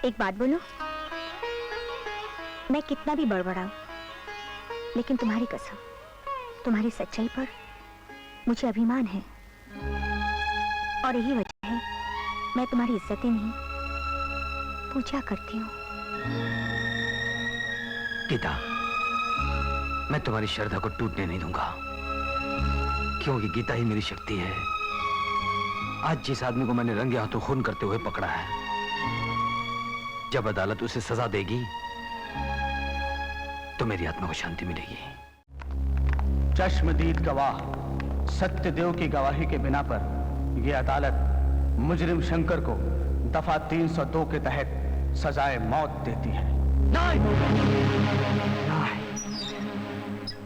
एक बात बोलूं, मैं कितना भी बड़बड़ाऊं, लेकिन तुम्हारी कसम, तुम्हारी सच्चाई पर मुझे अभिमान है। और यही वजह है मैं तुम्हारी इज्जत ही नहीं, पूजा करती हूँ। गीता, मैं तुम्हारी श्रद्धा को टूटने नहीं दूंगा, क्योंकि गीता ही मेरी शक्ति है। आज जिस आदमी को मैंने रंगे हाथों खून करते हुए पकड़ा है, जब अदालत उसे सजा देगी तो मेरी आत्मा को शांति मिलेगी। चश्मदीद गवाह सत्यदेव की गवाही के बिना पर यह अदालत मुजरिम शंकर को दफा 302 के तहत सजाए मौत देती है।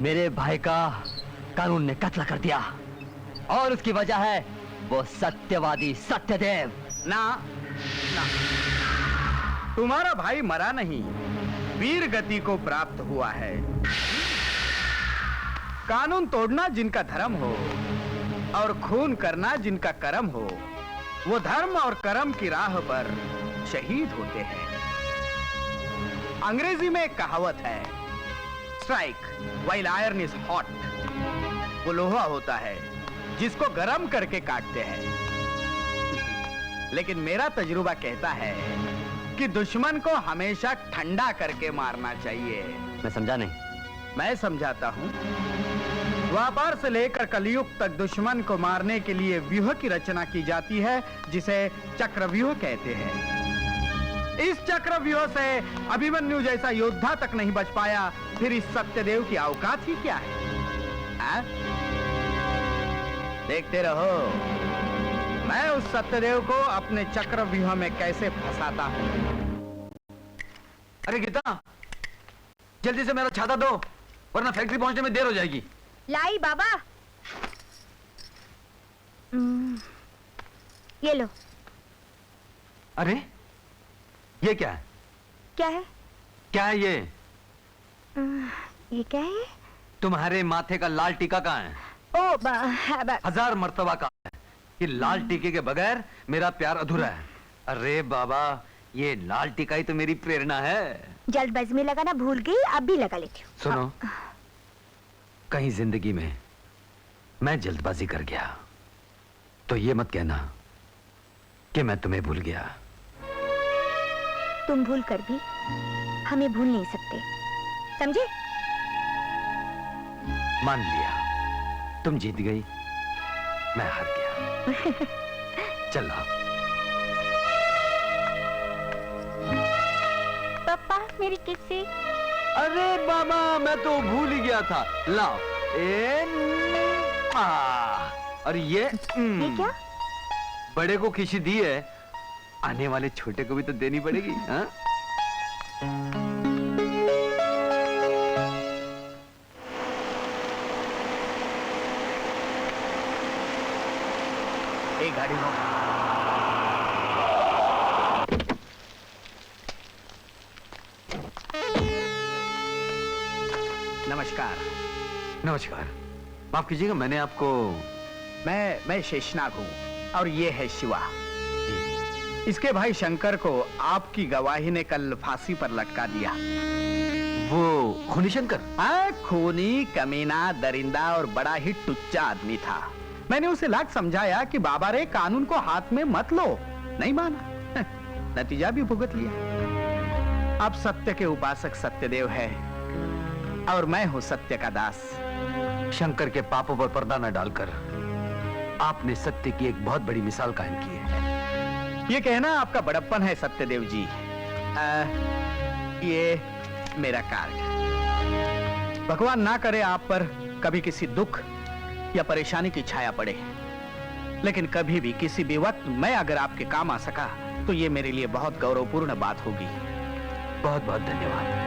मेरे भाई का कानून ने कत्ल कर दिया और उसकी वजह है वो सत्यवादी सत्यदेव। ना, ना, तुम्हारा भाई मरा नहीं, वीर गति को प्राप्त हुआ है। कानून तोड़ना जिनका धर्म हो और खून करना जिनका कर्म हो, वो धर्म और कर्म की राह पर शहीद होते हैं। अंग्रेजी में एक कहावत है, strike while iron is hot. वो लोहा होता है जिसको गरम करके काटते हैं, लेकिन मेरा तजुर्बा कहता है कि दुश्मन को हमेशा ठंडा करके मारना चाहिए। मैं समझा नहीं। मैं समझाता हूं। व्यापार से लेकर कलयुग तक दुश्मन को मारने के लिए व्यूह की रचना की जाती है, जिसे चक्रव्यूह कहते हैं। इस चक्रव्यूह से अभिमन्यु जैसा योद्धा तक नहीं बच पाया, फिर इस सत्यदेव की औकात ही क्या है? देखते रहो मैं उस सत्यदेव को अपने चक्रव्यूह में कैसे फंसाता हूं। अरे गीता, जल्दी से मेरा छाता दो, वरना फैक्ट्री पहुंचने में देर हो जाएगी। लाई बाबा। ये लो। अरे ये क्या है? क्या है? क्या है ये? ये क्या है? तुम्हारे माथे का लाल टीका कहाँ है? ओ 1000 मर्तबा का है कि लाल टीके के बगैर मेरा प्यार अधूरा है। अरे बाबा, ये लाल टीका ही तो मेरी प्रेरणा है। जल्दबाजी में लगाना भूल गई, अब भी लगा लेती हूँ। सुनो, कहीं जिंदगी में मैं जल्दबाजी कर गया तो ये मत कहना कि मैं तुम्हें भूल गया। तुम भूल कर भी हमें भूल नहीं सकते, समझे? मान लिया, तुम जीत गई, मैं हार गया। चल आओ। पापा मेरी किस्सी। अरे बाबा, मैं तो भूल ही गया था। लाओ। और ये क्या? बड़े को खिशी दी है, आने वाले छोटे को भी तो देनी पड़ेगी। हाँ? एक गाड़ी हो। नमस्कार। नमस्कार, माफ कीजिएगा, मैंने आपको। मैं शेषनाग हूँ और ये है शिवा। इसके भाई शंकर को आपकी गवाही ने कल फांसी पर लटका दिया। वो खूनी शंकर? हाँ, खूनी, कमीना, दरिंदा और बड़ा ही टुच्चा आदमी था। मैंने उसे लाख समझाया कि बाबा रे, कानून को हाथ में मत लो, नहीं माना। नतीजा भी भुगत लिया। अब सत्य के उपासक सत्यदेव है और मैं हूं सत्य का दास। शंकर के पापों पर पर्दा न डालकर आपने सत्य की एक बहुत बड़ी मिसाल कायम की है। ये कहना आपका बड़प्पन है सत्यदेव जी। ये मेरा कार्ड। भगवान ना करे आप पर कभी किसी दुख या परेशानी की छाया पड़े, लेकिन कभी भी किसी भी वक्त मैं अगर आपके काम आ सका तो ये मेरे लिए बहुत गौरवपूर्ण बात होगी। बहुत बहुत धन्यवाद।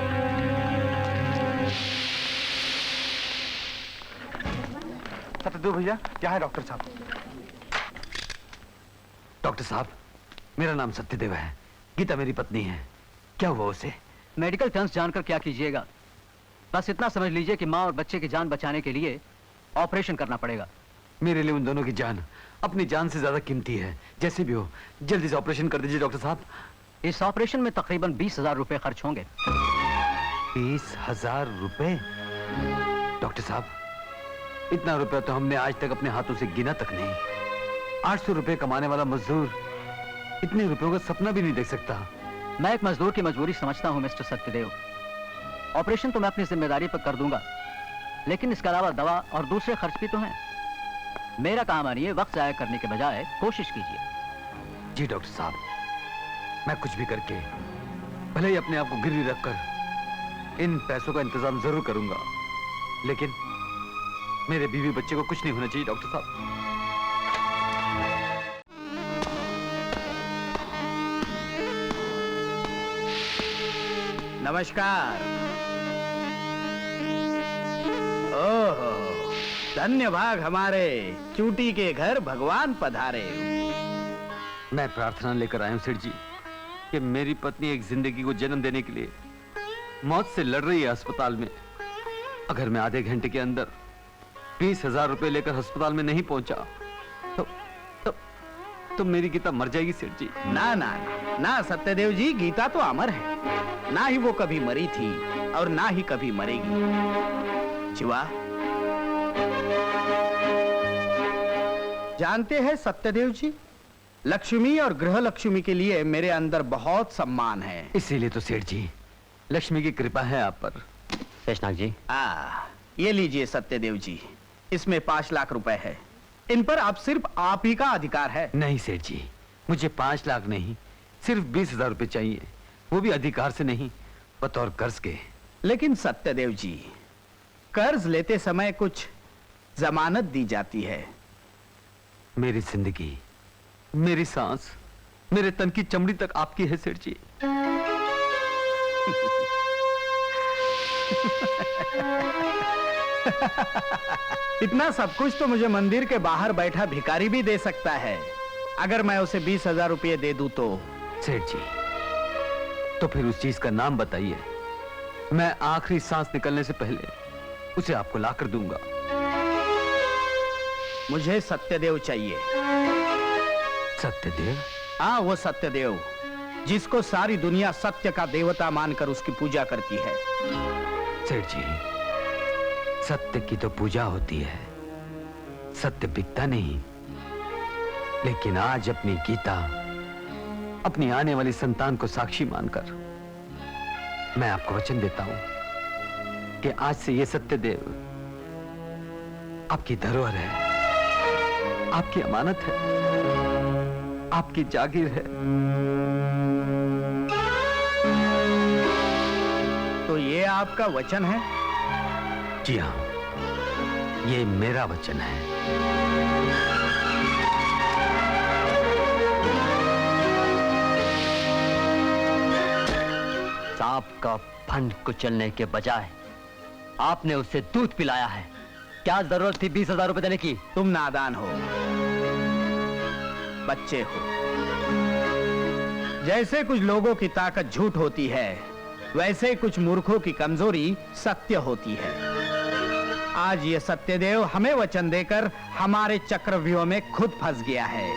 सत्यदेव भैया, क्या है डॉक्टर साहब? डॉक्टर साहब, मेरा नाम सत्यदेव है, गीता मेरी पत्नी है। क्या हुआ उसे? मेडिकल टर्म्स जानकर क्या कीजिएगा, बस इतना समझ लीजिए कि माँ और बच्चे की जान बचाने के लिए ऑपरेशन करना पड़ेगा। मेरे लिए उन दोनों की जान अपनी जान से ज्यादा कीमती है। जैसे भी हो जल्दी से ऑपरेशन कर दीजिए डॉक्टर साहब। इस ऑपरेशन में तकरीबन 20,000 रुपए खर्च होंगे। 20,000 रुपए? डॉक्टर साहब, इतना रुपया तो हमने आज तक अपने हाथों से गिना तक नहीं। 800 रुपए कमाने वाला मजदूर इतने रुपयों का सपना भी नहीं देख सकता। मैं एक मजदूर की मजबूरी समझता हूं मिस्टर सत्यदेव। ऑपरेशन तो मैं अपनी जिम्मेदारी पर कर दूंगा, लेकिन इसके अलावा दवा और दूसरे खर्च भी तो हैं। मेरा काम मानिए, वक्त जाया करने के बजाय कोशिश कीजिए। जी डॉक्टर साहब, मैं कुछ भी करके, भले ही अपने आप को गिरवी रखकर इन पैसों का इंतजाम जरूर करूंगा, लेकिन मेरे बीवी बच्चे को कुछ नहीं होना चाहिए डॉक्टर साहब। नमस्कार। ओहो, धन्य भाग हमारे चूटी के घर भगवान पधारे। मैं प्रार्थना लेकर आया हूं सेठ जी कि मेरी पत्नी एक जिंदगी को जन्म देने के लिए मौत से लड़ रही है अस्पताल में। अगर मैं आधे घंटे के अंदर 20,000 रुपए लेकर अस्पताल में नहीं पहुंचा तो मेरी गीता मर जाएगी सेठ जी। ना ना ना सत्यदेव जी, गीता तो अमर है। ना ही वो कभी मरी थी और ना ही कभी मरेगी। शिवा, जानते हैं सत्यदेव जी, लक्ष्मी और गृह लक्ष्मी के लिए मेरे अंदर बहुत सम्मान है। इसीलिए तो सेठ जी, लक्ष्मी की कृपा है आप पर। शेषनाग जी, ये लीजिए सत्यदेव जी, इसमें 5 लाख रुपए है। इन पर अब सिर्फ आप ही का अधिकार है। नहीं सेठ जी, मुझे 5 लाख नहीं, सिर्फ 20,000 रुपए चाहिए, वो भी अधिकार से नहीं, बतौर कर्ज के। लेकिन सत्यदेव जी, कर्ज लेते समय कुछ जमानत दी जाती है। मेरी जिंदगी, मेरी सांस, मेरे तन की चमड़ी तक आपकी है सेठ जी। इतना सब कुछ तो मुझे मंदिर के बाहर बैठा भिखारी भी दे सकता है, अगर मैं उसे 20,000 रुपये दे दूं तो। सेठ जी, तो फिर उस चीज का नाम बताइए, मैं आखिरी सांस निकलने से पहले उसे आपको लाकर दूंगा। मुझे सत्यदेव चाहिए। सत्यदेव? हाँ, वो सत्यदेव जिसको सारी दुनिया सत्य का देवता मानकर उसकी पूजा करती है। सेठ जी, सत्य की तो पूजा होती है, सत्य बिकता नहीं। लेकिन आज अपनी गीता, अपनी आने वाली संतान को साक्षी मानकर मैं आपको वचन देता हूं कि आज से ये सत्यदेव आपकी धरोहर है, आपकी अमानत है, आपकी जागीर है। तो ये आपका वचन है? जी हाँ, ये मेरा वचन है। सांप का फंड कुचलने के बजाय आपने उसे दूध पिलाया है। क्या जरूरत थी 20,000 रुपए देने की? तुम नादान हो, बच्चे हो। जैसे कुछ लोगों की ताकत झूठ होती है, वैसे कुछ मूर्खों की कमजोरी सत्य होती है। आज ये सत्यदेव हमें वचन देकर हमारे चक्रव्यूह में खुद फंस गया है।